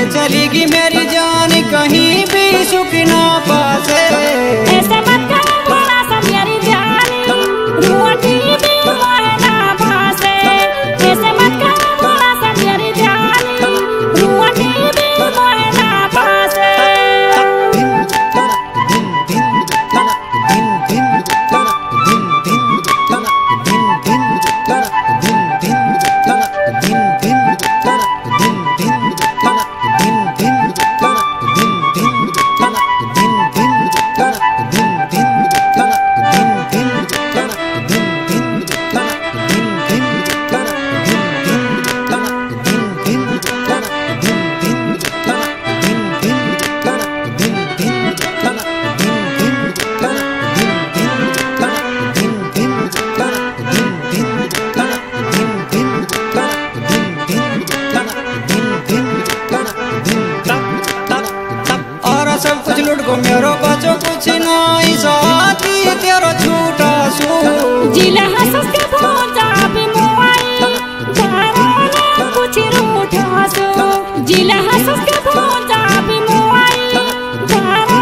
चलेगी मेरी जान कहीं भी सुख ना पासे। ऐसे मत कर बोला सब मेरी जानी रोटी भी मोहे ना पासे। ऐसे मत कर बोला सब मेरी जानी रोटी भी मोहे ना पासे। सब कुछ लुट को मेरो बचो कुछ नहीं साथी तेरो झूठा सू। जिला हंस के भोजा भी मोई धारा ना कुछ रूठा सो। जिला हंस के भोजा भी मोई धारा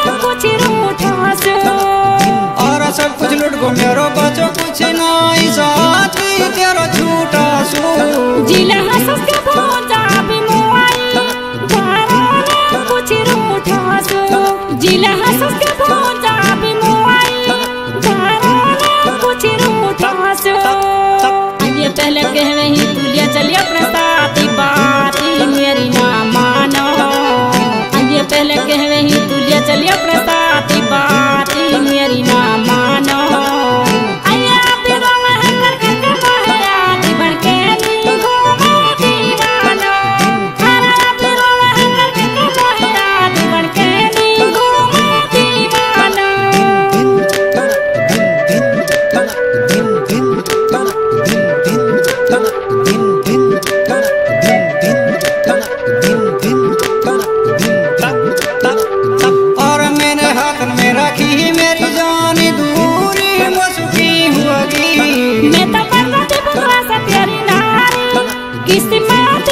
ना कुछ रूठा सो। और सब कुछ लुट को मेरो बचो कुछ नहीं साथी तेरो झूठा सू। जिला हंस के भोजा भी मोई धारा ना कुछ रूठा सो। जिला हंस के भोजा भी मोई धारा ना कुछ रूठा सो। ये पहले कह रही तुलिया चलिए अपने साथी बाती मेरी ना मानो। ये पहले कह रही तुलिया चलिए अपने साथी बाती मेरी ना मानो। मैं तो तेरी नारी किस्मत